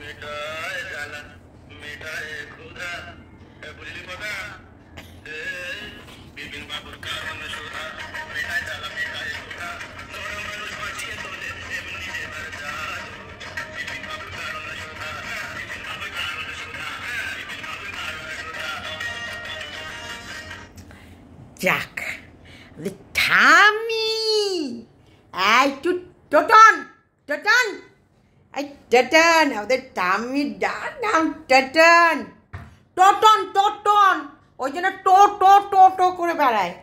মেটায় জ্বালা মেটায় ক্ষুধা বুঝলি কথা বিপিন বাবুর কারণ সুধা মেটায় জ্বালা মেটায় ক্ষুধা তোর মানুষ বাঁচিয়ে তোলে এমনি এবার জাদু বিপিন বাবুর কারণ সুধা বিপিন বাবুর কারণ সুধা বিপিন বাবুর কারণ সুধা। যাক ঠামি এই টোটন টোটন এই টোটন আমাদের ঠামির ডাক নাম টোটন টোটন টোটন ওই জন্য টো টো টো টো করে বেড়ায়।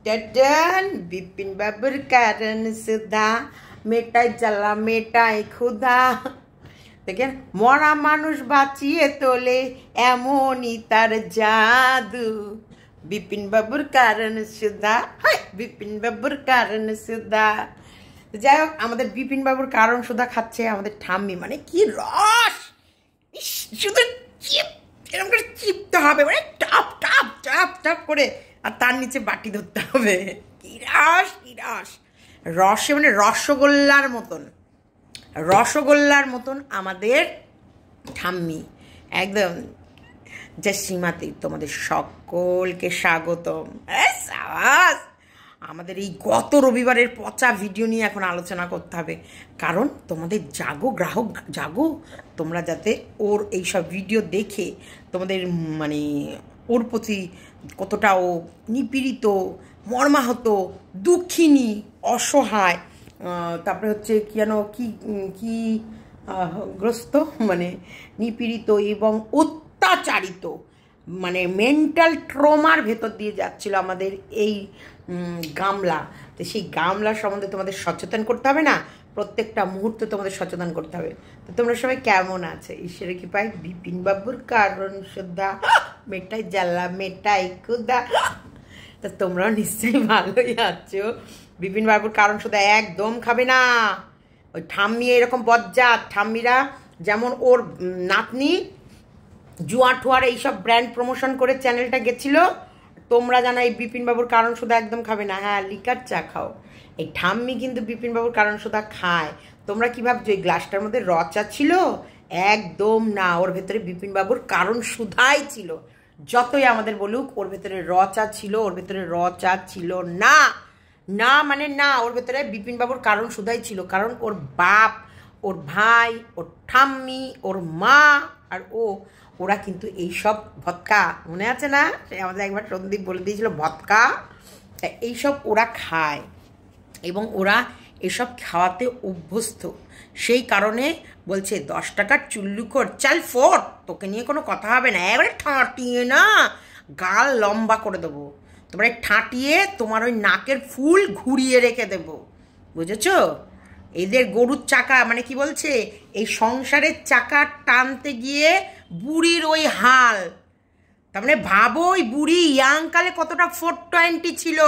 টোটন বিপিন বাবুর কারণ সুধা মেটায় জ্বালা মেটায় ক্ষুধা। দেখেন মরা মানুষ বাঁচিয়ে তোলে এমনই তার জাদু বিপিন বাবুর কারণ সুধা বিপিন বাবুর কারণ সুধা। যাই হোক আমাদের বিপিন বাবুর কারণ সুধা খাচ্ছে আমাদের ঠাম্মি, মানে কি রস, শুধু চিপ এরকম করে চিপতে হবে, মানে টপ টপ টপ টপ করে, আর তার নিচে বাটি ধরতে হবে। কি রস কি রস, রসে মানে রসগোল্লার মতন, রসগোল্লার মতন আমাদের ঠাম্মি একদম। জসিমাতে তোমাদের সকলকে স্বাগতম। আমাদের এই গত রবিবারের পচা ভিডিও নিয়ে এখন আলোচনা করতে হবে, কারণ তোমাদের জাগো গ্রাহক জাগো, তোমরা যাতে ওর এইসব ভিডিও দেখে তোমাদের মানে ওর প্রতি কতটা ও নিপীড়িত, মর্মাহত, দুঃখিনী, অসহায়, তারপরে হচ্ছে কি যেন কি কি গ্রস্ত, মানে নিপীড়িত এবং অত্যাচারিত, মানে মেন্টাল ট্রমার ভেতর দিয়ে যাচ্ছিল আমাদের এই গামলা। তো সেই গামলার সম্বন্ধে তোমাদের সচেতন করতে হবে না, প্রত্যেকটা মুহূর্তে তোমাদের সচেতন করতে হবে। তো তোমরা সবাই কেমন আছে? ঈশ্বরের কৃপায় বিপিন বাবুর কারণ সুধা মেটাই জ্বালা মেটাই ক্ষুধা। তা তোমরাও নিশ্চয়ই ভালোই আছো। বিপিন বাবুর কারণ সুধা একদম খাবে না। ওই ঠাম্মি এরকম বজ্জাত ঠাম্মিরা, যেমন ওর নাতনি জুয়া টুয়ার এইসব ব্র্যান্ড প্রমোশন করে চ্যানেলটা গেছিলো, তোমরা জানো এই বিপিন বাবুর কারণ সুধা একদম খাবে না। হ্যাঁ, লিকার চা খাও। এই ঠাম্মি কিন্তু বিপিন বাবুর কারণ সুধা খায়। তোমরা কি ভাবছো এই গ্লাসটার মধ্যে র চা ছিল? একদম না, ওর ভেতরে বিপিন বাবুর কারণ সুধাই ছিল। যতই আমাদের বলুক ওর ভেতরে র চা ছিল, ওর ভেতরে র চা ছিল না। না মানে না, ওর ভেতরে বিপিন বাবুর কারণ সুধাই ছিল। কারণ ওর বাপ, ওর ভাই, ওর ঠাম্মি, ওর মা আর ওরা কিন্তু এইসব ভদকা, মনে আছে না? সে আমাদের একবার সন্দীপ বলে দিয়েছিল ভদকা, এইসব ওরা খায় এবং ওরা এসব খাওয়াতে অভ্যস্ত। সেই কারণে বলছে 10 টাকার চুল্লু কর চাল ফোট, তোকে নিয়ে কোনো কথা হবে না, এবারে ঠাঁটিয়ে না গাল লম্বা করে দেবো, তোমার ঠাঁটিয়ে তোমার ওই নাকের ফুল ঘুরিয়ে রেখে দেবো, বুঝেছো? এদের গরুর চাকা, মানে কি বলছে, এই সংসারের চাকা টানতে গিয়ে বুড়ির ওই হাল। তার মানে ভাবো ওই বুড়ি ইয়াংকালে কতটা 420 ছিল,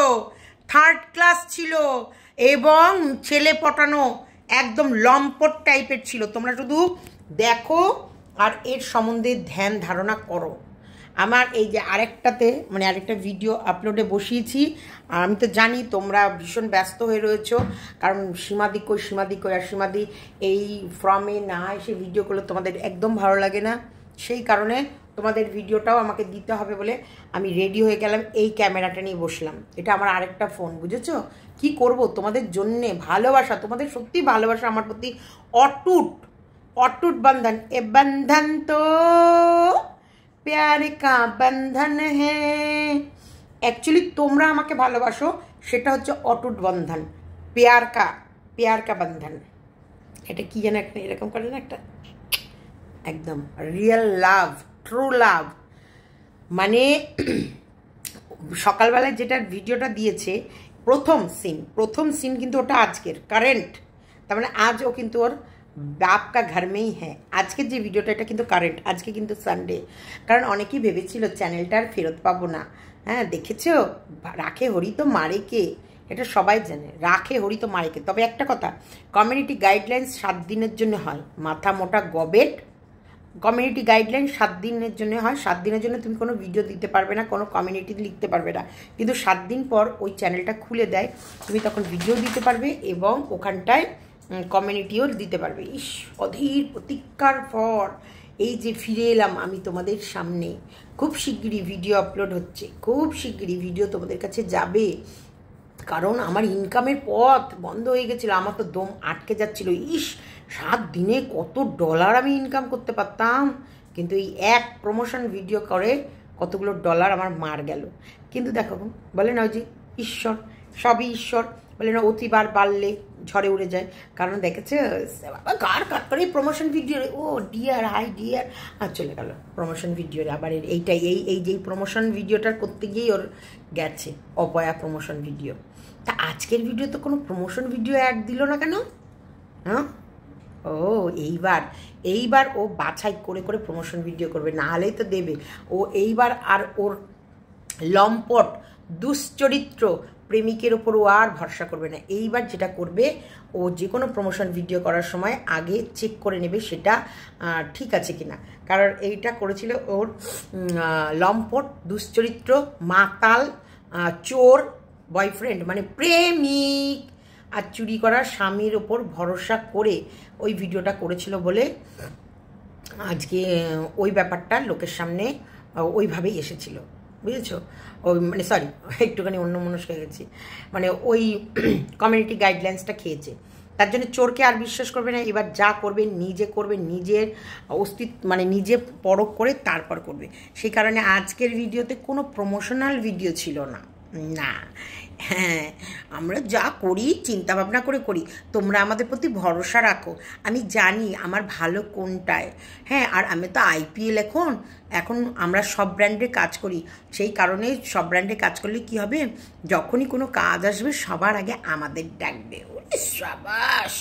3rd ক্লাস ছিল এবং ছেলে পটানো একদম লম্পট টাইপের ছিল। তোমরা শুধু দেখো আর এর সম্বন্ধে ধ্যান ধারণা করো। আমার এই যে আরেকটাতে মানে আরেকটা ভিডিও আপলোডে বসিয়েছি, আর আমি তো জানি তোমরা ভীষণ ব্যস্ত হয়ে রয়েছো, কারণ সীমাদি কই আর সীমাদি এই ফর্মে না এসে ভিডিও করলে তোমাদের একদম ভালো লাগে না। সেই কারণে তোমাদের ভিডিওটাও আমাকে দিতে হবে বলে আমি রেডি হয়ে গেলাম, এই ক্যামেরাটা নিয়ে বসলাম। এটা আমার আরেকটা ফোন, বুঝেছো? কি করব, তোমাদের জন্যে ভালোবাসা, তোমাদের সত্যি ভালোবাসা আমার প্রতি অটুট অটুট বন্ধন। এ বন্ধন তো প্যার কা বন্ধন হ্যাঁ। অ্যাকচুয়ালি তোমরা আমাকে ভালোবাসো, সেটা হচ্ছে অটুট বন্ধন, প্যার কা বন্ধন। এটা কি যেন একটা এরকম করে না, একটা একদম রিয়েল লাভ, ট্রু লাভ। মানে সকালবেলায় যেটা ভিডিওটা দিয়েছে প্রথম সিন কিন্তু ওটা আজকের কারেন্ট, তার মানে আজ ও কিন্তু ওর বাপ কা ঘর মেই হ্যাঁ। আজকের যে ভিডিওটা এটা কিন্তু কারেন্ট, আজকে কিন্তু সানডে। কারণ অনেকেই ভেবেছিল চ্যানেলটা আর ফেরত পাবো না। হ্যাঁ, দেখেছো, রাখে হরি তো মারে কে, এটা সবাই জানে, রাখে হরি তো মারে কে। তবে একটা কথা, কমিউনিটি গাইডলাইন্স 7 দিনের জন্য হয়, মাথা মোটা গবেট। কমিউনিটি গাইডলাইন 7 দিনের জন্য হয়। 7 দিনের জন্য তুমি কোনো ভিডিও দিতে পারবে না, কোনো কমিউনিটি লিখতে পারবে না, কিন্তু 7 দিন পর ওই চ্যানেলটা খুলে দেয়, তুমি তখন ভিডিও দিতে পারবে এবং ওখানটায় কমিউনিটিও দিতে পারবে। ইস, অধীর প্রতীক্ষার পর এই যে ফিরে এলাম আমি তোমাদের সামনে। খুব শিগগিরই ভিডিও আপলোড হচ্ছে, খুব শিগগিরই ভিডিও তোমাদের কাছে যাবে, কারণ আমার ইনকামের পথ বন্ধ হয়ে গেছিলো, আমার তো দম আটকে যাচ্ছিলো। ইস, 7 দিনে কত ডলার আমি ইনকাম করতে পারতাম, কিন্তু এই এক প্রমোশন ভিডিও করে কতগুলো ডলার আমার মার গেল। কিন্তু দেখো, বলে না ওই যে ঈশ্বর, সবই ঈশ্বর, বলে না অতিবার বাড়লে ঝড়ে উড়ে যায়। কারণ দেখেছে বাবা কার কার করে প্রমোশন ভিডিও, ও ডিয়ার হাই ডিয়ার, আর চলে গেল প্রমোশন ভিডিও। আবার এইটাই এই যে প্রমোশন ভিডিওটার করতে গিয়েই ওর গেছে অপয়া প্রমোশন ভিডিও। তা আজকের ভিডিও তো কোনো প্রমোশন ভিডিও অ্যাড দিল না কেন? হ্যাঁ, ও এইবার ও বাছাই করে করে প্রমোশন ভিডিও করবে, না হলেই তো দেবে ও এইবার। আর ওর লম্পট দুশ্চরিত্র প্রেমিকের ওপর ও আর ভরসা করবে না। এইবার যেটা করবে, ও যে কোনো প্রমোশন ভিডিও করার সময় আগে চেক করে নেবে সেটা ঠিক আছে কিনা। কারণ এইটা করেছিল ওর লম্পট দুশ্চরিত্র মাতাল চোর বয়ফ্রেন্ড, মানে প্রেমিক আর চুরি করার স্বামীর ওপর ভরসা করে ওই ভিডিওটা করেছিল বলে আজকে ওই ব্যাপারটা লোকের সামনে ওইভাবেই এসেছিল, বুঝেছো? ওই মানে সরি, একটুখানি অন্যমনস্ক হয়ে গেছি, মানে ওই কমিউনিটি গাইডলাইন্সটা খেয়েছে। তার জন্য চোরকে আর বিশ্বাস করবে না। এবার যা করবে নিজে করবে, নিজের অস্তিত্ব মানে নিজে পরখ করে তারপর করবে। সেই কারণে আজকের ভিডিওতে কোনো প্রমোশনাল ভিডিও ছিল না। না, হ্যাঁ, আমরা যা করি চিন্তা ভাবনা করে করি, তোমরা আমাদের প্রতি ভরসা রাখো। আমি জানি আমার ভালো কোনটায়। হ্যাঁ, আর আমি তো আইপিএল এখন আমরা সব ব্র্যান্ডে কাজ করি, সেই কারণে সব ব্র্যান্ডে কাজ করলে কি হবে, যখনই কোনো কাজ আসবে সবার আগে আমাদের ডাকবে। ওরে সাবাস,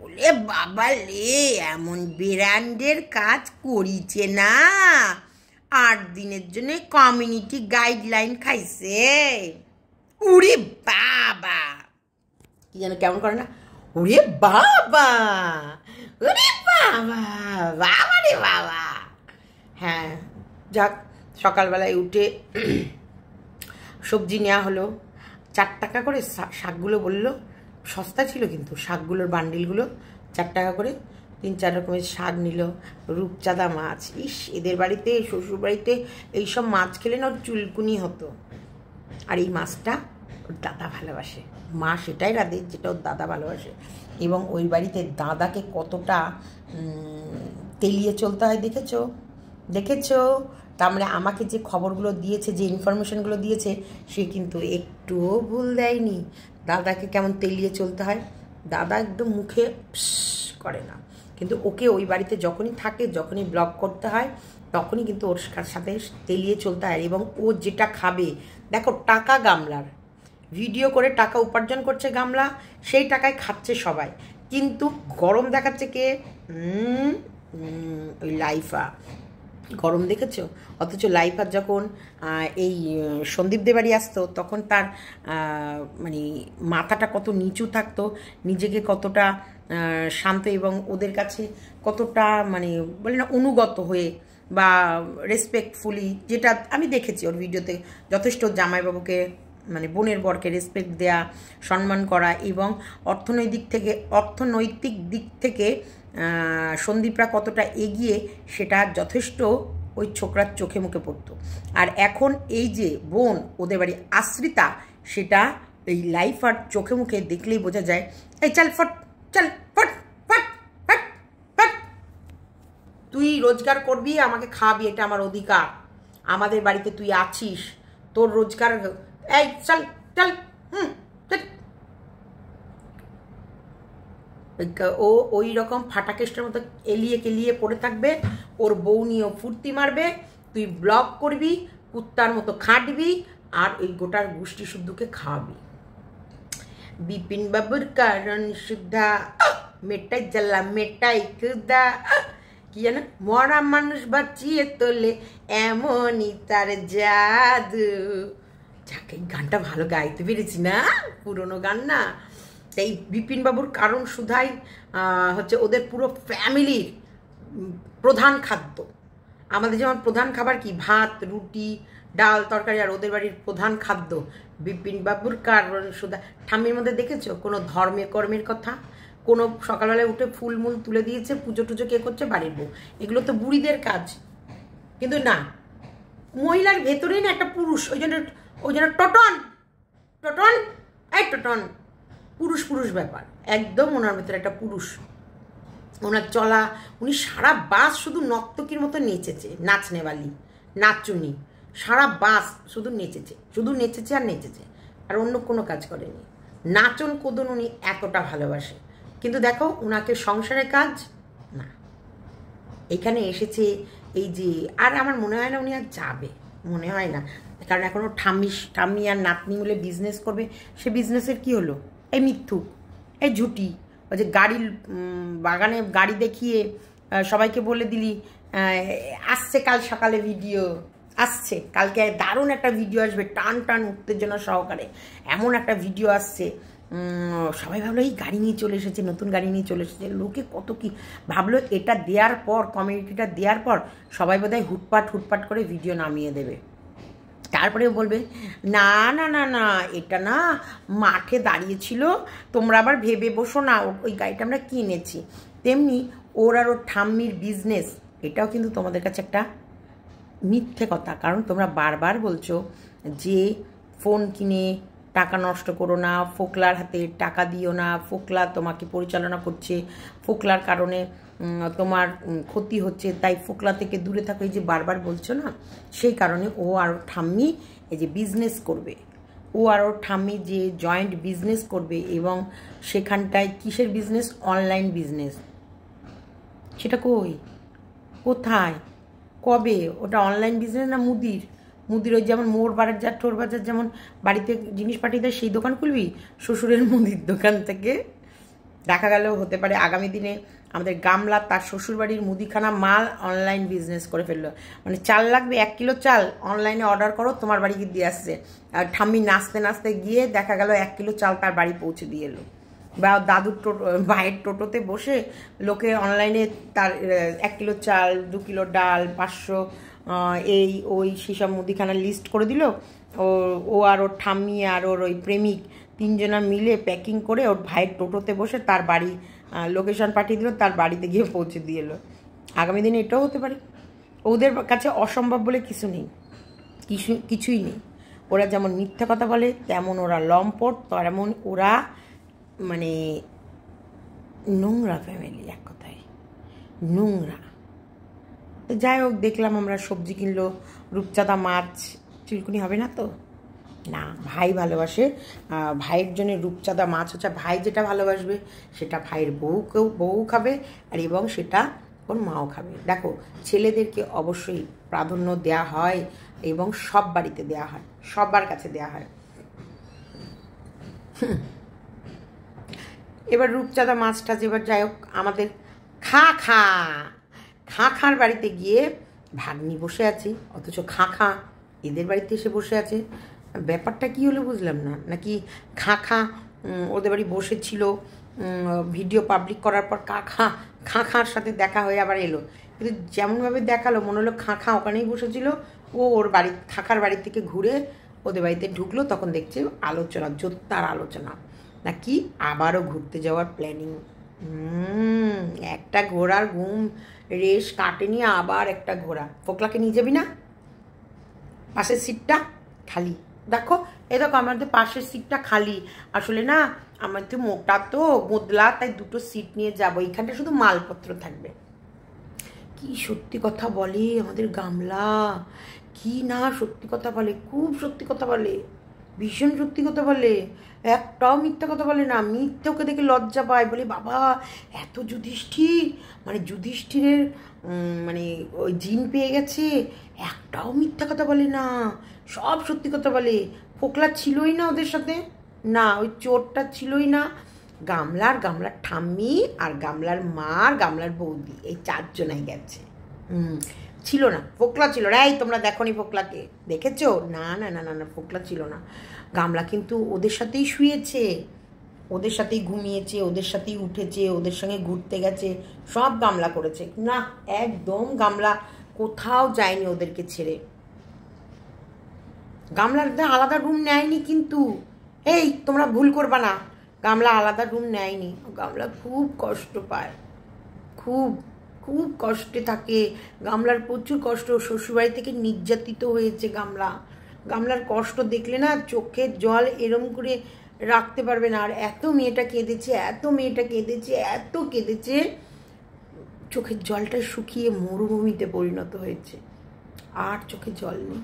ওলে বাবা লে, এমন ব্র্যান্ডের কাজ করিছে না, 8 দিনের জন্য কমিউনিটি গাইডলাইন খাইছে। উরে বাবা, কি যেন কেমন করে না, ওরে বাবা, ওরে বাবা, বাবা রে বাবা। হ্যাঁ, যাক, সকালবেলায় উঠে সবজি নেওয়া হলো। 4 টাকা করে শাকগুলো বললো, সস্তা ছিল কিন্তু শাকগুলোর বান্ডিলগুলো 4 টাকা করে। 3-4 রকমের শাক নিল, রূপচাঁদা মাছ। ইস, এদের বাড়িতে শ্বশুর বাড়িতে এইসব মাছ খেলে না ওর চুলকুনি হতো। আর এই মাছটা ওর দাদা ভালোবাসে, মা সেটাই রাঁধে যেটা ওর দাদা ভালোবাসে। এবং ওই বাড়িতে দাদাকে কতটা তেলিয়ে চলতে হয় দেখেছো? তার মানে আমাকে যে খবরগুলো দিয়েছে, যে ইনফরমেশনগুলো দিয়েছে, সে কিন্তু একটুও ভুল দেয়নি। দাদাকে কেমন তেলিয়ে চলতে হয়, দাদা একদম মুখে করে না, কিন্তু ওকে ওই বাড়িতে যখনই থাকে, যখনই ব্লগ করতে হয়, তখনই কিন্তু ওর সাথে তেলিয়ে চলতে হয়। এবং ও যেটা খাবে, দেখো টাকা গামলার, ভিডিও করে টাকা উপার্জন করছে গামলা, সেই টাকায় খাচ্ছে সবাই, কিন্তু গরম দেখাচ্ছে কে? ওই লাইফা গরম দেখেছো? অথচ লাইফার যখন এই সন্দীপদের বাড়ি আসতো, তখন তার মানে মাথাটা কত নিচু থাকতো, নিজেকে কতটা শান্ত এবং ওদের কাছে কতটা মানে বলে না অনুগত হয়ে বা রেসপেক্টফুলি, যেটা আমি দেখেছি ওর ভিডিওতে, যথেষ্ট জামাইবাবুকে মানে বোনের বরকে রেসপেক্ট দেয়া, সম্মান করা, এবং অর্থনৈতিক দিক থেকে সন্দীপরা কতটা এগিয়ে সেটা যথেষ্ট ওই ছোকরার চোখে মুখে পড়তো। আর এখন এই যে বোন ওদের বাড়ি আশ্রিতা, সেটা এই লাইফ আর চোখে মুখে দেখলেই বোঝা যায়। এই চল ফট, চল ফট ফট ফট ফট, তুই রোজগার করবি, আমাকে খাওয়াবি, এটা আমার অধিকার। আমাদের বাড়িতে তুই আছিস, তোর রোজগার, এই চল চল। ও ওই রকম ফাটাকেস্টের মতো এলিয়ে কেলিয়ে পড়ে থাকবে, ওর বউ নিয়েও ফুর্তি মারবে, তুই ব্লগ করবি, কুত্তার মতো খাটবি, আর ওই গোটার গোষ্ঠী শুদ্ধকে খাওয়াবি। বিপিন বাবুর কারণ সুদ্ধা, মেটাই জ্বালা মেটাই ক্ষুদা, কি জানো, মরা মানুষ বাঁচিয়ে তোলে এমনই তার জাদু। যাকে গানটা ভালো গাইতে পেরেছি না, পুরোনো গান না। এই বিপিন বাবুর কারণ সুধাই হচ্ছে ওদের পুরো ফ্যামিলির প্রধান খাদ্য। আমাদের যেমন প্রধান খাবার কি, ভাত রুটি ডাল তরকারি, আর ওদের বাড়ির প্রধান খাদ্য বিপিন বাবুর কারণ সুধা। ঠাম্মির মধ্যে দেখেছো কোনো ধর্মের কর্মের কথা, কোনো সকালবেলায় উঠে ফুল মূল তুলে দিয়েছে, পুজো টুজো কে করছে? বাড়ির বউ। এগুলো তো বুড়িদের কাজ। কিন্তু না, মহিলার ভেতরেই না একটা পুরুষ, ওই জন্য টটন টটন এই টটন পুরুষ পুরুষ ব্যাপার একদম। ওনার ভেতরে একটা পুরুষ, ওনার চলা, উনি সারা বাস শুধু নর্তকীর মতো নেচেছে, নাচনেওয়ালি নাচুনি, সারা বাস শুধু নেচেছে আর নেচেছে, আর অন্য কোনো কাজ করেনি। নাচন কোদন উনি এতটা ভালোবাসে, কিন্তু দেখো উনাকে সংসারের কাজ না। এখানে এসেছে এই যে, আর আমার মনে হয় না উনি আর যাবে, মনে হয় না, কারণ এখনও ঠাম্মি আর নাতনি মিলে বিজনেস করবে। সে বিজনেসের কি হলো? এই মিথ্যুক, এই ঝুটি, ওই যে গাড়ির বাগানে গাড়ি দেখিয়ে সবাইকে বলে দিলি আসছে কাল সকালে ভিডিও আসছে, কালকে দারুণ একটা ভিডিও আসবে, টান উত্তেজনা সহকারে এমন একটা ভিডিও আসছে। সবাই ভাবলো এই গাড়ি নিয়ে চলে এসেছে, নতুন গাড়ি নিয়ে চলে এসেছে। লোকে কত কি ভাবলো, এটা দেওয়ার পর, কমিউনিটিটা দেওয়ার পর সবাই বোধহয় হুটপাট করে ভিডিও নামিয়ে দেবে। তারপরেও বলবে না না না না, এটা না মাঠে দাঁড়িয়েছিল, তোমরা আবার ভেবে বসো না ওই গাড়িটা আমরা কিনেছি। তেমনি ওর আর ওর ঠাম্মির বিজনেস, এটাও কিন্তু তোমাদের কাছে একটা মিথ্যে কথা। কারণ তোমরা বারবার বলছো যে ফোন কিনে টাকা নষ্ট করো না, ফোকলার হাতে টাকা দিও না, ফোকলা তোমাকে পরিচালনা করছে, ফোকলার কারণে তোমার ক্ষতি হচ্ছে, তাই ফোকলা থেকে দূরে থাকো, এই যে বারবার বলছো না, সেই কারণে ও আর ঠাম্মি এই যে বিজনেস করবে, ও আর ওর ঠাম্মি যে জয়েন্ট বিজনেস করবে, এবং সেখানটায় কিসের বিজনেস? Online business. সেটা কোথায় কবে? ওটা অনলাইন বিজনেস না মুদির ওই যেমন মোড় বাজার ঠোর বাজার যেমন বাড়িতে জিনিস পাঠিয়ে দেয়, সেই দোকান খুলবি? শ্বশুরের মুদির দোকান থেকে দেখা গেল হতে পারে আগামী দিনে আমাদের গামলা তার শ্বশুরবাড়ির মুদিখানা মাল অনলাইন বিজনেস করে ফেললো। মানে চাল লাগবে 1 কিলো চাল, অনলাইনে অর্ডার করো, তোমার বাড়ি দিয়ে আসছে। আর ঠাম্মি নাচতে গিয়ে দেখা গেল 1 কিলো চাল তার বাড়ি পৌঁছে দিয়ে এলো। বা দাদুর ভাইয়ের টোটোতে বসে লোকে অনলাইনে তার 1 কিলো চাল, 2 কিলো ডাল, 500 এই ওই সেসব মুদিখানা লিস্ট করে দিল। ও আর ওর ঠাম্মি আর ওর ওই প্রেমিক 3 জনা মিলে প্যাকিং করে ওর ভাইয়ের টোটোতে বসে তার বাড়ি লোকেশন পাঠিয়ে দিল, তার বাড়িতে গিয়ে পৌঁছে দিয়ে এলো। আগামী দিনে এটাও হতে পারে। ওদের কাছে অসম্ভব বলে কিছুই নেই। ওরা যেমন মিথ্যা কথা বলে, তেমন ওরা লম্পট, তেমন ওরা মানে নোংরা ফ্যামিলি, এক কথায় নোংরা। যাই হোক, দেখলাম আমরা সবজি কিনলো, রূপচাঁদা মাছ, চুলকুনি হবে না তো? না, ভাই ভালোবাসে, ভাইয়ের জন্য রূপচাঁদা মাছ হচ্ছে, ভাই যেটা ভালোবাসবে সেটা ভাইয়ের বউ খাবে, আর এবং সেটা ওর মাও খাবে। দেখো, ছেলেদেরকে অবশ্যই প্রাধান্য দেয়া হয়, এবং সব বাড়িতে দেয়া হয়, সবার কাছে দেয়া হয়। এবার রূপচাঁদা মাছটা যেবার যাই হোক, আমাদের খাঁখার বাড়িতে গিয়ে ভাগ্নি বসে আছে, অথচ খাঁখা এদের বাড়িতে এসে বসে আছে। ব্যাপারটা কি হলো বুঝলাম না। নাকি খাঁখা ওদের বাড়ি বসেছিল, ভিডিও পাবলিক করার পর খাঁখার সাথে দেখা হয়ে আবার এলো, কিন্তু যেমনভাবে দেখালো মনে হলো খাঁখা ওখানেই বসেছিল, ও ওর বাড়ি খাঁখার বাড়ি থেকে ঘুরে ওদের বাড়িতে ঢুকলো, তখন দেখছে আলোচনা, জোরদার আলোচনা, নাকি আবারও ঘুরতে যাওয়ার প্ল্যানিং। একটা ঘোড়ার ঘুম রেশ কাটেনি, আবার একটা ঘোড়া। ফোকলাকে নিয়ে যাবি না? পাশের সিটটা খালি, দেখো এই দেখো আমাদের পাশের সিটটা খালি। আসলে না আমাদের মোটা তো বদলা, তাই 2টো সিট নিয়ে যাবো, এইখানটা শুধু মালপত্র থাকবে। কি সত্যি কথা বলে আমাদের গামলা, কি না সত্যি কথা বলে, খুব সত্যি কথা বলে, ভীষণ সত্যি কথা বলে, একটাও মিথ্যা কথা বলে না। মিথ্যে ওকে দেখে লজ্জা পায়, বলে বাবা এত যুধিষ্ঠির, মানে যুধিষ্ঠিরের মানে ওই জিন পেয়ে গেছে, একটাও মিথ্যা কথা বলে না, সব সত্যি কথা বলে। ফোকলা ছিলই না ওদের সাথে, না ওই চোরটা ছিলই না, গামলার ঠাম্মি আর গামলার মা আর গামলার বৌদি, এই 4 জনাই গেছে। ছিল না, ফোকলা ছিল না। এই তোমরা দেখোনি ফোকলাকে? দেখেছো? না না না না না, ফোকলা ছিল না। গামলা কিন্তু ওদের সাথেই শুয়েছে, ওদের সাথেই ঘুমিয়েছে, ওদের সাথেই উঠেছে, ওদের সঙ্গে ঘুরতে গেছে, সব গামলা করেছে। না, একদম গামলা কোথাও যায়নি ওদেরকে ছেড়ে। গামলার আলাদা রুম নেয়নি কিন্তু। এই তোমরা ভুল করবা না, গামলা আলাদা রুম নেয়নি, গামলা খুব কষ্ট পায়, খুব খুব কষ্টে থাকে। গামলার প্রচুর কষ্ট, শ্বশুরবাড়ি থেকে নির্যাতিত হয়েছে গামলা। গামলার কষ্ট দেখলে না চোখের জল এরম করে রাখতে পারবে না। আর এত মেয়েটা কেঁদেছে, এত মেয়েটা কেঁদেছে, এত কেঁদেছে, চোখের জলটা শুকিয়ে মরুভূমিতে পরিণত হয়েছে, আর চোখে জল নেই,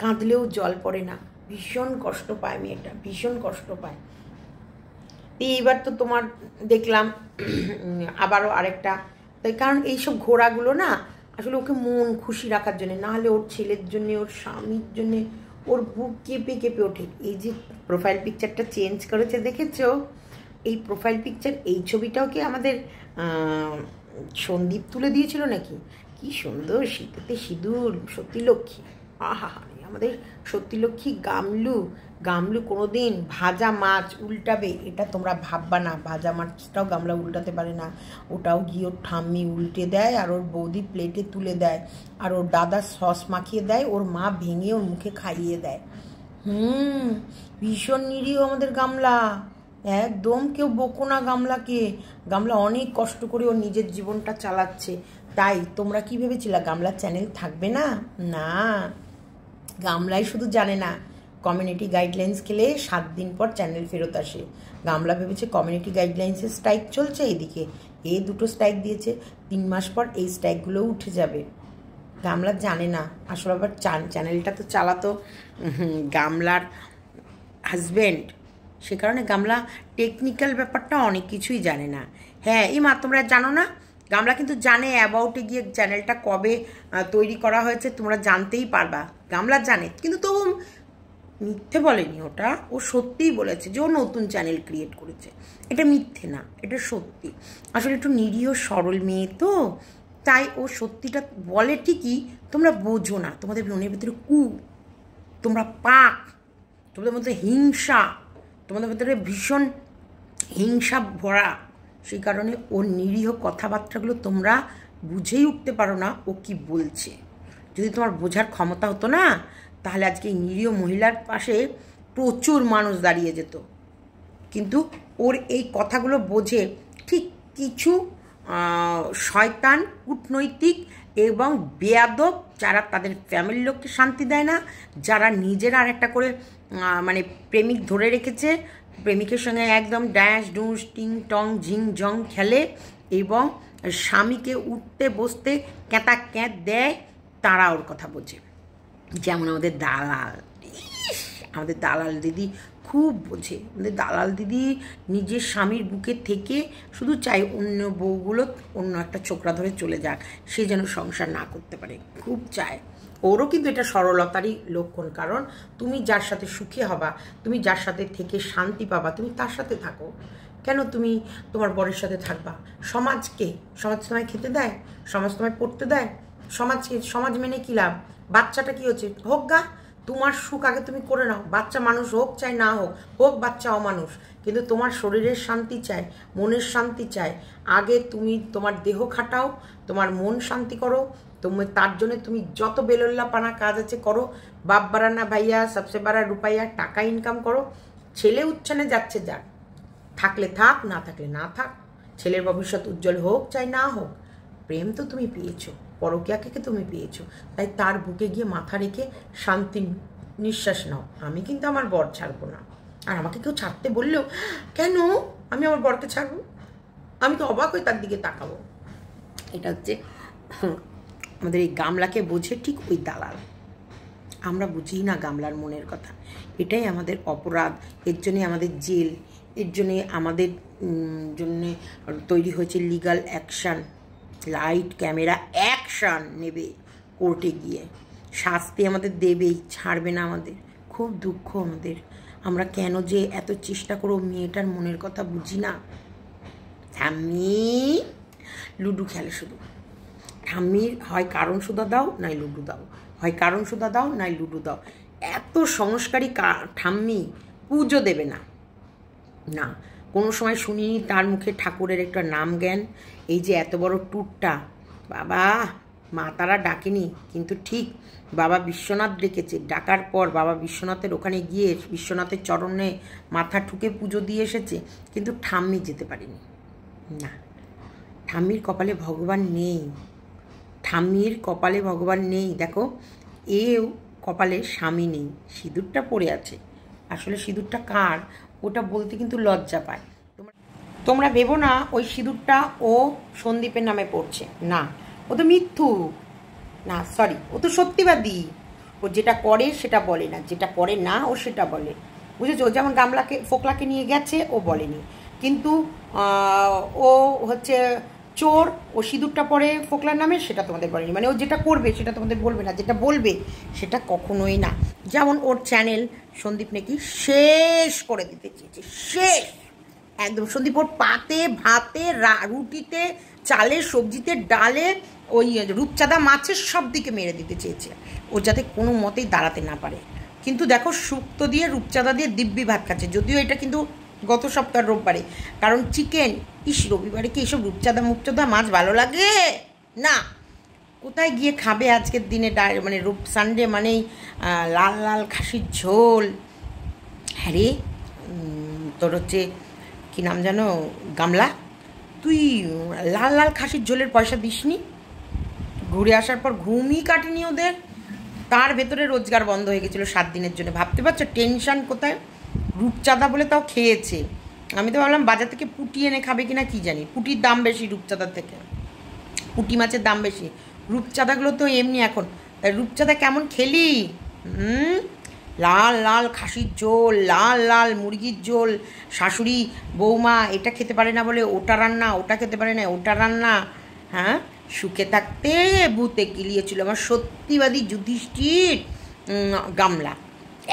কাঁদলেও জল পড়ে না। ভীষণ কষ্ট পায় মেয়েটা, ভীষণ কষ্ট পায়। এইবার তো তোমার দেখলাম আবারও আরেকটা, তাই কারণ এইসব ঘোড়াগুলো না আসলে ওকে মন খুশি রাখার জন্য, না হলে ওর ছেলের জন্যে, ওর স্বামীর জন্যে ওর বুক কেঁপে কেঁপে ওঠে। এই যে প্রোফাইল পিকচারটা চেঞ্জ করেছে দেখেছো, এই প্রোফাইল পিকচার, এই ছবিটাও কি আমাদের সন্দীপ তুলে দিয়েছিল নাকি? কি সুন্দর শীতেতে সিঁদুর, সত্যিলক্ষ্মী। আহা, আমাদের সত্যিলক্ষ্মী গামলু। গামলু কোনোদিন ভাজা মাছ উল্টাবে এটা তোমরা ভাববা না। ভাজা মাছটাও গামলা উল্টাতে পারে না, ওটাও গিয়ে ওর ঠাম্মি উল্টে দেয়, আর ওর বৌদি প্লেটে তুলে দেয়, আর ওর দাদা সস মাখিয়ে দেয়, ওর মা ভেঙে ওর মুখে খাইয়ে দেয়। ভীষণ নিরীহ আমাদের গামলা, একদম কেউ বকো না গামলাকে। গামলা অনেক কষ্ট করে ওর নিজের জীবনটা চালাচ্ছে। তাই তোমরা কি ভেবেছিলা গামলার চ্যানেল থাকবে না? না, গামলাই শুধু জানে না কমিউনিটি গাইডলাইন্স খেলে 7 দিন পর চ্যানেল ফেরত আসে। গামলা ভেবেছে কমিউনিটি গাইডলাইন্সের স্ট্রাইক চলছে, এদিকে এই 2টো স্ট্রাইক দিয়েছে, 3 মাস পর এই স্ট্রাইকগুলোও উঠে যাবে। গামলা জানে না আসলে। আবার চ্যানেলটা তো চালাতো গামলার হাজব্যান্ড, সে কারণে গামলা টেকনিক্যাল ব্যাপারটা অনেক কিছুই জানে না। হ্যাঁ এই মা, তোমরা জানো না, গামলা কিন্তু জানে অ্যাবাউটে গিয়ে চ্যানেলটা কবে তৈরি করা হয়েছে, তোমরা জানতেই পারবা। গামলা জানে, কিন্তু তবু মিথ্যে বলেনি, ওটা ও সত্যিই বলেছে যে ও নতুন চ্যানেল ক্রিয়েট করেছে। এটা মিথ্যে না, এটা সত্যি। আসলে একটু নিরীহ সরল মেয়ে তো, তাই ও সত্যিটা বলে ঠিকই, তোমরা বোঝো না। তোমাদের মনের ভিতরে তোমরা পাক, তোমাদের মধ্যে হিংসা, তোমাদের ভিতরে ভীষণ হিংসা ভরা, সেই কারণে ওর নিরীহ কথাবার্তাগুলো তোমরা বুঝেই উঠতে পারো না ও কি বলছে। যদি তোমার বোঝার ক্ষমতা হতো না, তাহলে আজকে এই নিরীহ মহিলার পাশে প্রচুর মানুষ দাঁড়িয়ে যেত। কিন্তু ওর এই কথাগুলো বোঝে ঠিক কিছু শয়তান, কূটনৈতিক এবং বেয়াদব, যারা তাদের ফ্যামিলির লোককে শান্তি দেয় না, যারা নিজেরা আর একটা করে মানে প্রেমিক ধরে রেখেছে, প্রেমিকের সঙ্গে একদম ড্যাশ ডুস টিং টং ঝিং জং খেলে এবং স্বামীকে উঠতে বসতে ক্যাঁতা ক্যাঁত দেয়, তারা ওর কথা বোঝে। যেমন আমাদের দালাল, আমাদের দালাল দিদি খুব বোঝে। আমাদের দালাল দিদি নিজের স্বামীর বুকে থেকে শুধু চাই অন্য বউগুলো অন্য একটা ছোকরা ধরে চলে যাক, সে যেন সংসার না করতে পারে, খুব চায়। ওরও কিন্তু এটা সরলতারই লক্ষণ, কারণ তুমি যার সাথে সুখী হবা, তুমি যার সাথে থেকে শান্তি পাবা, তুমি তার সাথে থাকো। কেন তুমি তোমার বরের সাথে থাকবা? সমাজকে, সমাজ তোমায় খেতে দেয়, সমাজ তোমায় পড়তে দেয়, সমাজ মেনে কী লাভ? বাচ্চাটা কি হচ্ছে হোক গা, তোমার সুখ আগে তুমি করে নাও। বাচ্চা মানুষ হোক চাই না হোক, হোক বাচ্চা অমানুষ, কিন্তু তোমার শরীরের শান্তি চাই, মনের শান্তি চাই। আগে তুমি তোমার দেহ খাটাও, তোমার মন শান্তি করো, তুমি তার জন্য তুমি যত বেলল্লা পানা কাজ আছে করো। বাপ বাড়ানা ভাইয়া, সবসে বাড়া রুপাইয়া, টাকা ইনকাম করো। ছেলে উচ্ছানে যাচ্ছে যাক, থাকলে থাক, না থাকলে না থাক। ছেলের ভবিষ্যৎ উজ্জ্বল হোক চাই না হোক, প্রেম তো তুমি পেয়েছো, পরকীয়াকে তুমি পেয়েছো, তাই তার বুকে গিয়ে মাথা রেখে শান্তি নিঃশ্বাস নাও। আমি কিন্তু আমার বর ছাড়বো না, আর আমাকে কেউ ছাড়তে বললেও কেন আমি আমার বরকে ছাড়বো? আমি তো অবাক হয়ে তার দিকে তাকাবো। এটা হচ্ছে আমাদের এই গামলাকে বোঝে ঠিক ওই দালাল। আমরা বুঝি না গামলার মনের কথা, এটাই আমাদের অপরাধ। এর জন্যে আমাদের জেল, এর জন্যে আমাদের জন্যে তৈরি হয়েছে legal action, light camera action নেবে কোর্টে গিয়ে, শাস্তি আমাদের দেবেই, ছাড়বে না আমাদের। খুব দুঃখ আমাদের, আমরা কেন যে এত চেষ্টা করো মেয়েটার মনের কথা বুঝি না। ঠাম্মি লুডু খেলে শুধু, ঠাম্মির হয় কারণ সুদা দাও নাই লুডু দাও, হয় কারণ সুদা দাও নাই লুডু দাও। এত সংস্কারী ঠাম্মি পুজো দেবে না, না কোনো সময় শুনিনি তার মুখে ঠাকুরের একটা নাম জ্ঞান। এই যে এত বড় ট্যুরটা, বাবা মা তারা ডাকেনি, কিন্তু ঠিক বাবা বিশ্বনাথ ডেকেছে। ডাকার পর বাবা বিশ্বনাথের ওখানে গিয়ে বিশ্বনাথের চরণে মাথা ঠুকে পুজো দিয়ে এসেছে, কিন্তু ঠাম্মি যেতে পারেনি। না, ঠাম্মির কপালে ভগবান নেই, ঠাম্মির কপালে ভগবান নেই। দেখো, এও কপালে স্বামী নেই, সিঁদুরটা পড়ে আছে। আসলে সিঁদুরটা কার ওটা বলতে কিন্তু লজ্জা পায়। তোমরা ভেবো না ওই সিঁদুরটা ও সন্দীপের নামে পড়ছে, না, ও তো মিথ্যু, না সরি, ও তো সত্যিবাদী। ও যেটা করে সেটা বলে না, যেটা করে না ও সেটা বলে, বুঝেছো? ও যেমন গামলাকে ফোকলাকে নিয়ে গেছে, ও বলেনি, কিন্তু ও হচ্ছে চোর, ও সিঁদুরটা পরে ফোকলার নামে সেটা তোমাদের বলেনি। মানে ও যেটা করবে সেটা তোমাদের বলবে না, যেটা বলবে সেটা কখনোই না। যেমন ওর চ্যানেল সন্দীপ নাকি শেষ করে দিতে চেয়েছে, শেষ একদম। সন্দীপ ওর পাতে, ভাতে, রুটিতে, চালে, সবজিতে, ডালে, ওই রূপচাঁদা মাছের সব দিকে মেরে দিতে চেয়েছে, ও যাতে কোনো মতেই দাঁড়াতে না পারে। কিন্তু দেখো, শুক্তো দিয়ে রূপচাঁদা দিয়ে দিব্যি ভাত খাচ্ছে, যদিও এটা কিন্তু গত সপ্তাহ রোববারে, কারণ চিকেন, রবিবারে কি এইসব রূপচাঁদা মুপচাঁদা মাছ ভালো লাগে না। কোথায় গিয়ে খাবে আজকের দিনে? মানে সানডে মানেই লাল লাল খাসির ঝোল। হ্যাঁ রে, তোর হচ্ছে কী নাম জানো, গামলা, তুই লাল লাল খাসির ঝোলের পয়সা দিসনি? ঘুরে আসার পর ঘুমই কাটেনি ওদের, তার ভেতরে রোজগার বন্ধ হয়ে গেছিলো 7 দিনের জন্য। ভাবতে পারছো টেনশান কোথায়? রূপচাঁদা বলে তাও খেয়েছে। আমি তো ভাবলাম বাজার থেকে পুঁটি এনে খাবে কিনা কি জানি, পুঁটির দাম বেশি রূপচাঁদার থেকে, পুঁটি মাছের দাম বেশি। রূপচাঁদাগুলো তো এমনি এখন, তাই রূপচাঁদা কেমন খেলি? লাল লাল খাসির ঝোল, লাল লাল মুরগির ঝোল, শাশুড়ি বৌমা এটা খেতে পারে না বলে ওটা রান্না, ওটা খেতে পারে না ওটা রান্না। হ্যাঁ, সুখে থাকতে ভূতে গিলিয়েছিল আমার সত্যিবাদী যুধিষ্ঠির গামলা।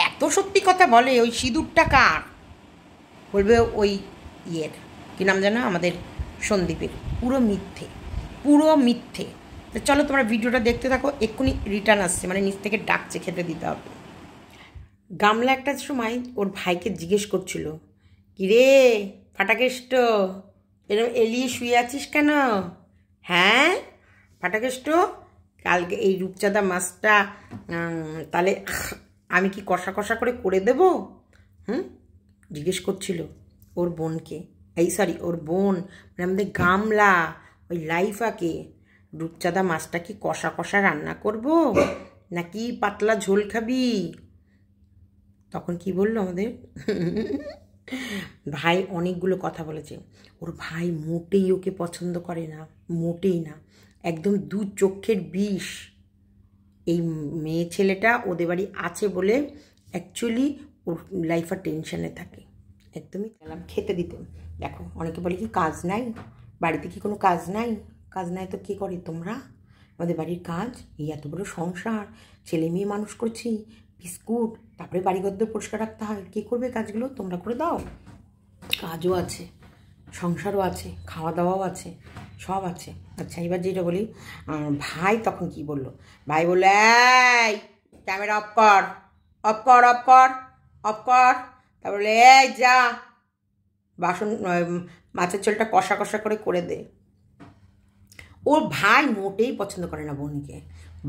এত সত্যি কথা বলে। ওই সিঁদুরটা কার? বলবে ওই ইয়ের, কী নাম জানো, আমাদের সন্দীপের। পুরো মিথ্যে, পুরো মিথ্যে। তো চলো তোমরা ভিডিওটা দেখতে থাকো, এক্ষুনি রিটার্ন আসছে, মানে নিচ থেকে ডাকছে, খেতে দিতে হবে। গামলা একটা সময় ওর ভাইকে জিজ্ঞেস করছিল, কিরে ফাটাকেষ্ট, এরকম এলিয়ে শুয়ে আছিস কেন? হ্যাঁ ফাটাকেষ্ট, কালকে এই রূপচাঁদা মাছটা তাহলে আমি কি কষা কষা করে দেবো? জিজ্ঞেস করছিল ওর বোনকে, ওর বোন মানে আমাদের গামলা, ওই লাইফাকে, রূপচাঁদা মাছটা কি কষা কষা রান্না করব নাকি পাতলা ঝোল খাবি? তখন কি বললো আমাদের ভাই? অনেকগুলো কথা বলেছে। ওর ভাই মোটেই ওকে পছন্দ করে না, মোটেই না, একদম 2 চোখের বিষ। এই মেয়ে ছেলেটা ওদের বাড়ি আছে বলে অ্যাকচুয়ালি ওর লাইফের টেনশানে থাকে। একদমই গেলাম খেতে দিতে। দেখো, অনেকে বলে কি কাজ নাই বাড়িতে, কি কোনো কাজ নাই? কাজ নাই তো কী করে তোমরা? আমাদের বাড়ির কাজ, এই এত বড় সংসার, ছেলে মেয়ে মানুষ করছি, বিস্কুট, তারপরে বাড়িঘর পরিষ্কার রাখতে হয়, কী করবে কাজগুলো? তোমরা করে দাও। কাজও আছে, সংসারও আছে, খাওয়া দাওয়াও আছে, সব আছে। আচ্ছা, এবার যেটা বলি, ভাই তখন কি বললো? ভাই বললো, এই ক্যামেরা অফ কর, অফ কর, অফ কর, অফ কর। তারপরে এই যা বাসন, মাছের ঝোলটা কষা কষা করে দে। ওর ভাই মোটেই পছন্দ করে না বোনকে।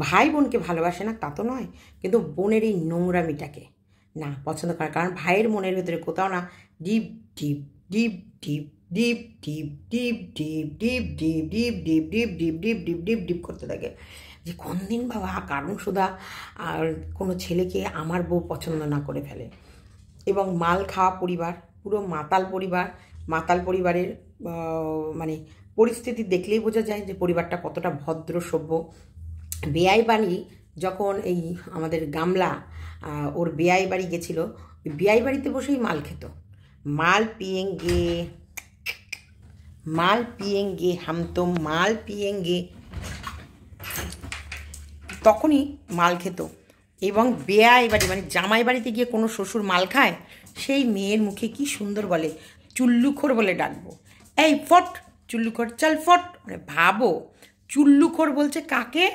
ভাই বোনকে ভালোবাসে না তা তো নয়, কিন্তু বোনের এই নোংরামিটাকে না পছন্দ করে। কারণ ভাইয়ের মনের ভেতরে কোথাও না deep deep deep deep deep deep deep deep deep deep deep deep deep deep deep deep deep deep করতে থাকে যে কোন দিন বাবা কারণ সুদা আর কোনো ছেলেকে আমার বউ পছন্দ না করে ফেলে। এবং মাল খাওয়া পরিবার, পুরো মাতাল পরিবার। মাতাল পরিবারের মানে পরিস্থিতি দেখলেই বোঝা যায় যে পরিবারটা কতটা ভদ্র সভ্য। বেয়াই বাড়ি যখন এই আমাদের গামলা ওর বেয়াই বাড়ি গেছিলো, ওই বেয়াই বাড়িতে বসেই মাল খেত। মাল পিয়েঙ্গে, মাল পিয়েঙ্গে, হাম তো মাল পিয়েঙ্গে, তখনই মাল খেত। এবং বেয়াই বাড়ি মানে জামাই বাড়িতে গিয়ে কোনো শ্বশুর মাল খায়, সেই মেয়ের মুখে কি সুন্দর বলে, চুল্লুখোর বলে ডাকবো। এই ফট চুল্লুখোর, চল ফট। মানে ভাবো, চুল্লুখোর বলছে কাকে?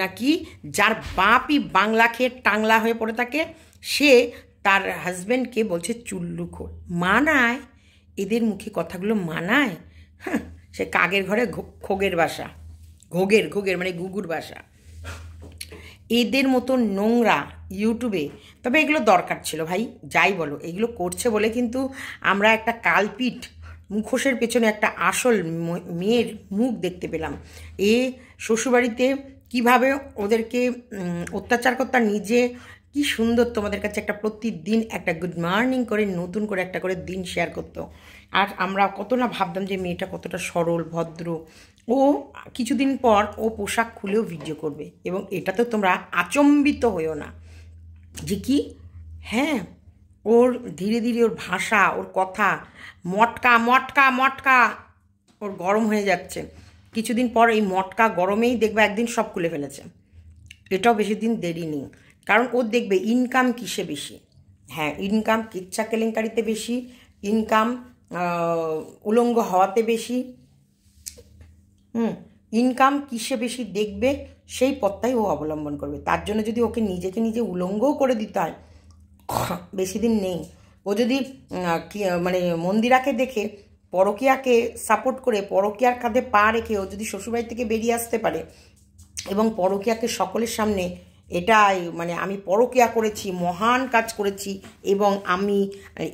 নাকি যার বাপই বাংলা খেয়ে টাংলা হয়ে পড়ে থাকে, সে তার হাজব্যান্ডকে বলছে চুল্লুখোর। মানায়? এদের মুখে কথাগুলো মানায়? সে কাগের ঘরে খোগের বাসা, ঘোগের মানে গুগুর বাসা। এদের মতো নোংরা ইউটিউবে, তবে এগুলো দরকার ছিল ভাই, যাই বলো, এগুলো করছে বলে কিন্তু আমরা একটা কালপিট মুখোশের পেছনে একটা আসল মেয়ের মুখ দেখতে পেলাম। এ শ্বশুরবাড়িতে কীভাবে ওদেরকে অত্যাচার করতে, নিজে কি সুন্দর তোমাদের কাছে একটা প্রতিদিন একটা গুড মর্নিং করে নতুন করে একটা করে দিন শেয়ার করতো। আর আমরা কত না ভাবতাম যে মেয়েটা কতটা সরল ভদ্র। ও কিছুদিন পর ও পোশাক খুলেও ভিডিও করবে, এবং এটাতে তোমরা আচম্বিত হইও না যে কি, হ্যাঁ ওর ধীরে ধীরে ওর ভাষা, ওর কথা মটকা মটকা মটকা ওর গরম হয়ে যাচ্ছে। কিছুদিন পর এই মটকা গরমেই দেখবে একদিন সব খুলে ফেলেছে। এটাও বেশি দিন দেরি নেই, কারণ ও দেখবে ইনকাম কিসে বেশি। হ্যাঁ, ইনকাম কিচ্ছা কেলেঙ্কারিতে বেশি, ইনকাম উলঙ্গ হওয়াতে বেশি। ইনকাম কিসে বেশি দেখবে, সেই পথটাই ও অবলম্বন করবে। তার জন্য যদি ওকে নিজেকে নিজে উলঙ্গও করে দিতে হয়, বেশি দিন নেই। ও যদি মানে মন্দিরাকে দেখে পরকীয়াকে সাপোর্ট করে, পরকীয়ার কাঁধে পা রেখে ও যদি শ্বশুরবাড়ি থেকে বেরিয়ে আসতে পারে এবং পরকীয়াকে সকলের সামনে এটাই মানে আমি পরকীয়া করেছি, মহান কাজ করেছি, এবং আমি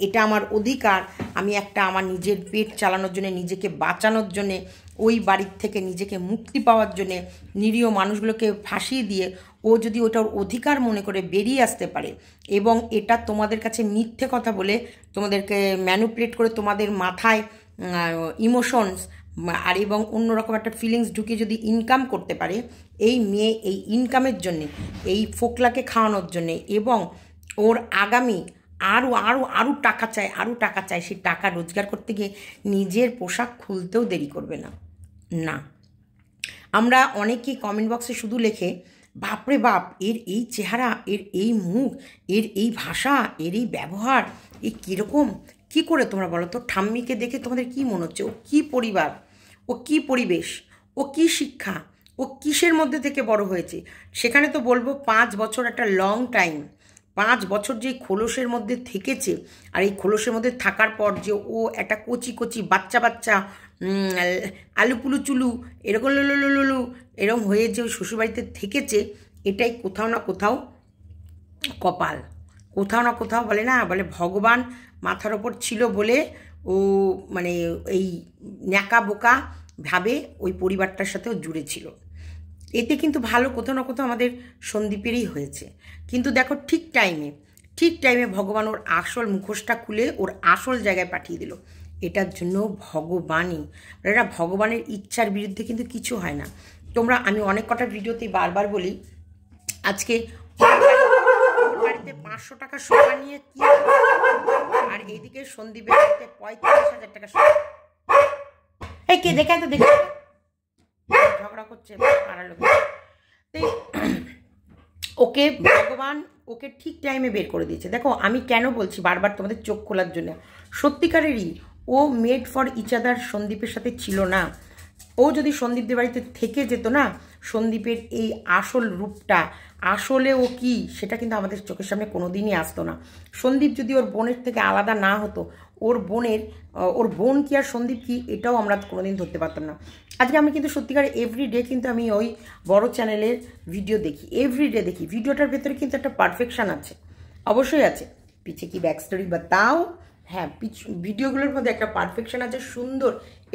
এটা আমার অধিকার, আমি একটা আমার নিজের পেট চালানোর জন্যে, নিজেকে বাঁচানোর জন্যে, ওই বাড়ির থেকে নিজেকে মুক্তি পাওয়ার জন্যে নিরীহ মানুষগুলোকে ফাঁসিয়ে দিয়ে ও যদি ওটার অধিকার মনে করে বেরিয়ে আসতে পারে, এবং এটা তোমাদের কাছে মিথ্যে কথা বলে তোমাদেরকে ম্যানিপুলেট করে তোমাদের মাথায় ইমোশনস আর এবং অন্যরকম একটা ফিলিংস ঢুকিয়ে যদি ইনকাম করতে পারে, এই মেয়ে এই ইনকামের জন্যে, এই ফোকলাকে খাওয়ানোর জন্যে, এবং ওর আগামী আরও আরও আরও টাকা চায়, আরও টাকা চায়, সেই টাকা রোজগার করতে গিয়ে নিজের পোশাক খুলতেও দেরি করবে না। না, আমরা অনেকেই কমেন্ট বক্সে শুধু লেখে বাপরে বাপ, এর এই চেহারা, এর এই মুখ, এর এই ভাষা, এর এই ব্যবহার, এ কীরকম, কী করে তোমরা বলো তো? ঠাম্মিকে দেখে তোমাদের কি মনে হচ্ছে? ও কী পরিবার, ও কী পরিবেশ, ও কী শিক্ষা, ও কিসের মধ্যে থেকে বড় হয়েছে? সেখানে তো বলবো 5 বছর একটা লং টাইম। 5 বছর যে খোলসের মধ্যে থেকেছে, আর এই খোলসের মধ্যে থাকার পর যে ও একটা কচি কচি বাচ্চা বাচ্চা আলু পুলু চুলু এরকম লুলু এরকম হয়ে যে ওই শ্বশুরবাড়িতে থেকেছে, এটাই কোথাও না কোথাও কপাল। কোথাও না কোথাও বলে না, বলে ভগবান মাথার ওপর ছিল বলে ও মানে এই ন্যাকা বোকা ভাবে ওই পরিবারটার সাথেও জুড়ে ছিল। এতে কিন্তু ভালো কোথাও না কোথাও আমাদের সন্দীপেরই হয়েছে। কিন্তু দেখো ঠিক টাইমে ভগবান ওর আসল মুখোশটা খুলে ওর আসল জায়গায় পাঠিয়ে দিল। এটার জন্য ভগবানই, এটা ভগবানের ইচ্ছার বিরুদ্ধে কিন্তু কিছু হয় না। তোমরা, আমি অনেক কটা ভিডিওতেই বারবার বলি, আজকে বাড়িতে 500 টাকা সোনা নিয়ে কি, আর এইদিকে সন্দীপের বাড়িতে 45,000 টাকা সোনা। এই কে দেখে তো দেখে ঝগড়া করছে পাড়ার লোক। ওকে ভগবান ওকে ঠিক টাইমে বের করে দিয়েছে। দেখো আমি কেন বলছি বারবার তোমাদের চোখ খোলার জন্য, সত্যিকারেরই ও মেড ফর ইচ আদার সন্দীপের সাথে ছিল না। ও যদি সন্দীপদের বাড়িতে থেকে যেত না, সন্দীপের এই আসল রূপটা, আসলে ও কি, সেটা কিন্তু আমাদের চোখের সামনে কোনোদিনই আসতো না। সন্দীপ যদি ওর বোনের থেকে আলাদা না হতো, ওর বোন কি আর সন্দীপ কি, এটাও আমরা কোনোদিন ধরতে পারতাম না। আজকে আমি কিন্তু সত্যিকার এভরিডে কিন্তু আমি ওই বড় চ্যানেলের ভিডিও দেখি, এভরিডে দেখি। ভিডিওটার ভেতরে কিন্তু একটা পারফেকশান আছে, অবশ্যই আছে। পিছে কি ব্যাক স্টোরি বা তাও, হ্যাঁ, ভিডিওগুলোর মধ্যে একটা পারফেকশন আছে, সুন্দর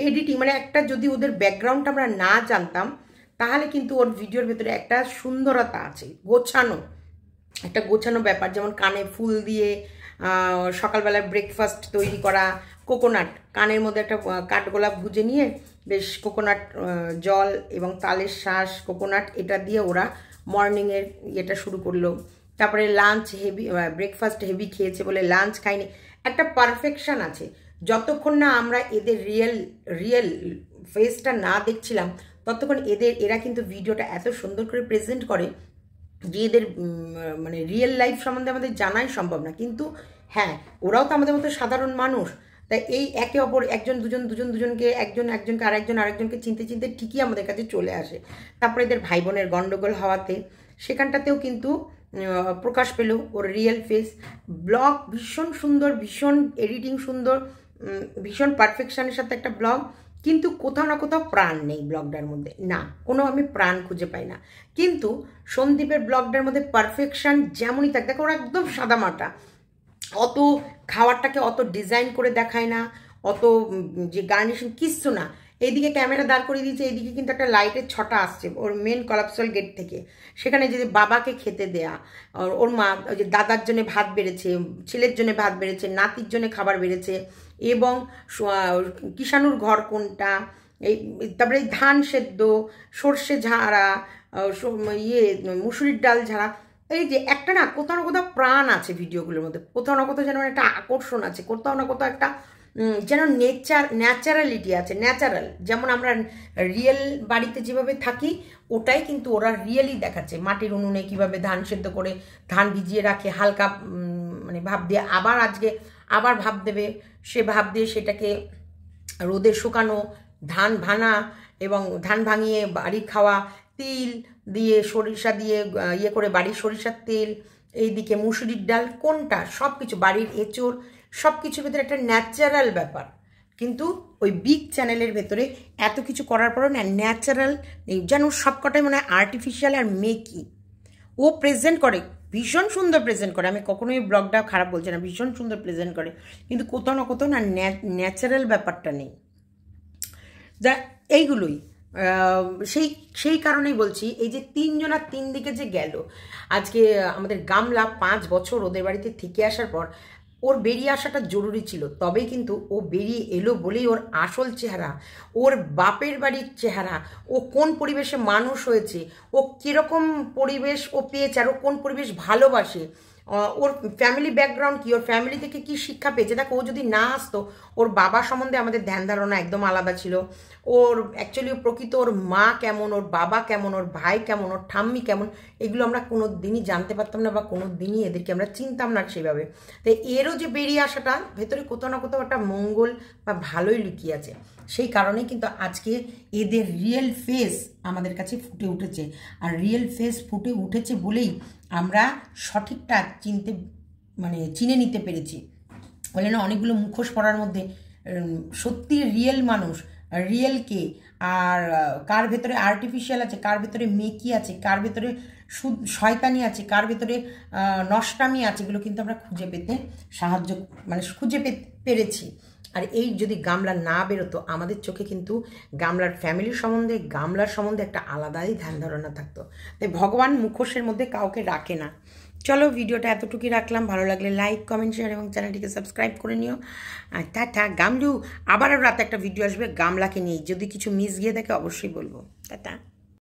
এডিটিং। মানে একটা যদি ওদের ব্যাকগ্রাউন্ডটা আমরা না জানতাম, তাহলে কিন্তু ওর ভিডিওর ভেতরে একটা সুন্দরতা আছে, একটা গোছানো ব্যাপার। যেমন কানে ফুল দিয়ে সকালবেলায় ব্রেকফাস্ট তৈরি করা, কোকোনাট কানের মধ্যে একটা কাঠগোলাপ ভুজে নিয়ে বেশ কোকোনাট জল এবং তালের শ্বাস, কোকোনাট এটা দিয়ে ওরা মর্নিংয়ের ইয়েটা শুরু করলো। তারপরে লাঞ্চ ব্রেকফাস্ট হেভি খেয়েছে বলে লাঞ্চ খায়নি। একটা পারফেকশন আছে। যতক্ষণ না আমরা এদের রিয়েল ফেসটা না দেখছিলাম, ততক্ষণ এরা কিন্তু ভিডিওটা এত সুন্দর করে প্রেজেন্ট করে যে এদের মানে রিয়েল লাইফ সম্বন্ধে আমাদের জানাই সম্ভব না। কিন্তু হ্যাঁ, ওরাও তো আমাদের মতো সাধারণ মানুষ, তাই এই একে অপর দুজনকে একজনকে আরেকজনকে চিনতে ঠিকই আমাদের কাছে চলে আসে। তারপরে এদের ভাই বোনের গন্ডগোল হওয়াতে সেখানটাতেও কিন্তু প্রকাশ পেল ওর রিয়েল ফেস। ব্লগ ভীষণ সুন্দর, ভীষণ এডিটিং সুন্দর, ভীষণ পারফেকশনের সাথে একটা ব্লগ। কিন্তু কোথাও না কোথাও প্রাণ নেই ব্লগটার মধ্যে, না কোনো আমি প্রাণ খুঁজে পাই না। কিন্তু সন্দীপের ব্লগটার মধ্যে পারফেকশন যেমনই থাকে, দেখো ওরা একদম সাদামাটা, অত খাবারটাকে অত ডিজাইন করে দেখায় না, অত যে গার্নিশিং কিচ্ছু না। এইদিকে ক্যামেরা দাঁড় করিয়ে দিয়েছে, এইদিকে কিন্তু একটা লাইটের ছটা আসছে ওর মেন কলাপসল গেট থেকে, সেখানে যদি বাবাকে খেতে দেয়া, ওর মা ওই যে দাদার জন্য ভাত বেড়েছে, ছেলের জন্য ভাত বেড়েছে, নাতির জন্য খাবার বেড়েছে, এবং কিষাণুর ঘর কোনটা, এই তারপরে এই ধান সেদ্ধ, সর্ষে ঝাড়া, মুসুরির ডাল ঝাড়া, এই যে একটা না কোথাও না কোথাও প্রাণ আছে ভিডিওগুলোর মধ্যে, কোথাও না কোথাও যেন একটা আকর্ষণ আছে, কোথাও না কোথাও একটা যেন ন্যাচারালিটি আছে, ন্যাচারাল। যেমন আমরা রিয়েল বাড়িতে যেভাবে থাকি ওটাই কিন্তু ওরা রিয়েলি দেখাচ্ছে। মাটির উনুনে কীভাবে ধান সেদ্ধ করে ধান ভিজিয়ে রাখে হালকা মানে ভাপ দিয়ে, আবার আজকে আবার ভাপ দেবে, সে ভাপ দিয়ে সেটাকে রোদে শুকানো, ধান ভাঙা এবং ধান ভাঙিয়ে বাড়ি খাওয়া, তিল দিয়ে সরিষা দিয়ে ইয়ে করে বাড়ির সরিষার তেল, এইদিকে মুসুরির ডাল, কোনটা সব কিছু বাড়ির এঁচড়, সব কিছুর ভেতরে একটা ন্যাচারাল ব্যাপার। কিন্তু ওই বিগ চ্যানেলের ভেতরে এত কিছু করার পরও না ন্যাচারাল নেই, যেন সবকটাই মনে হয় আর্টিফিশিয়াল আর মেকি। ও প্রেজেন্ট করে, ভীষণ সুন্দর প্রেজেন্ট করে, আমি কখনোই ব্লগটা খারাপ বলছি না, ভীষণ সুন্দর প্রেজেন্ট করে, কিন্তু কোথাও না কোথাও না ন্যাচারাল ব্যাপারটা নেই। যা এইগুলোই সেই সেই কারণেই বলছি, এই যে তিনজনা তিন দিকে যে গেল, আজকে আমাদের গামলা 5 বছর ওদের বাড়িতে থেকে আসার পর ওর বেরিয়ে আসাটা জরুরি ছিল, তবেই কিন্তু ও বেরিয়ে এলো বলেই ওর আসল চেহারা, ওর বাপের বাড়ির চেহারা, ও কোন পরিবেশে মানুষ হয়েছে, ও কীরকম পরিবেশ ও পেয়েছে, আর ও কোন পরিবেশ ভালোবাসে, ওর ফ্যামিলি ব্যাকগ্রাউন্ড কী, ওর ফ্যামিলি থেকে কী শিক্ষা পেয়েছে। দেখো ও যদি না আসতো, ওর বাবা সম্বন্ধে আমাদের ধ্যান ধারণা একদম আলাদা ছিল, ওর অ্যাকচুয়ালি প্রকৃত ওর মা কেমন, ওর বাবা কেমন, ওর ভাই কেমন, ওর ঠাম্মি কেমন, এগুলো আমরা কোনো দিনই জানতে পারতাম না, বা কোনো দিনই এদেরকে আমরা চিনতাম না সেভাবে। তাই এরও যে বেরিয়ে আসাটা ভেতরে কোথাও না কোথাও একটা মঙ্গল বা ভালোই লুকিয়ে আছে। সেই কারণেই কিন্তু আজকে এদের রিয়েল ফেস আমাদের কাছে ফুটে উঠেছে, আর রিয়েল ফেস ফুটে উঠেছে বলেই আমরা সঠিকটা চিনে নিতে পেরেছি। বলে না, অনেকগুলো মুখোশ পরার মধ্যে সত্যি রিয়েল মানুষ, রিয়েল কে, আর কার ভেতরে আর্টিফিশিয়াল আছে, কার ভেতরে মেকি আছে, কার ভেতরে শয়তানি আছে, কার ভেতরে নষ্টামি আছে, এগুলো কিন্তু আমরা খুঁজে পেতে খুঁজে পেরেছি। আর এই যদি গামলা না বেরোতো, আমাদের চোখে কিন্তু গামলার ফ্যামিলির সম্বন্ধে, গামলার সম্বন্ধে একটা আলাদাই ধ্যান ধারণা থাকতো। তাই ভগবান মুখোশের মধ্যে কাউকে রাখে না। চলো, ভিডিওটা এতটুকুই রাখলাম, ভালো লাগলে লাইক, কমেন্ট, শেয়ার এবং চ্যানেলটিকে সাবস্ক্রাইব করে নিও। আর টাটা। গামলু আবারও রাতে একটা ভিডিও আসবে গামলাকে নিয়ে, যদি কিছু মিস গিয়ে থাকে অবশ্যই বলবো। টাটা।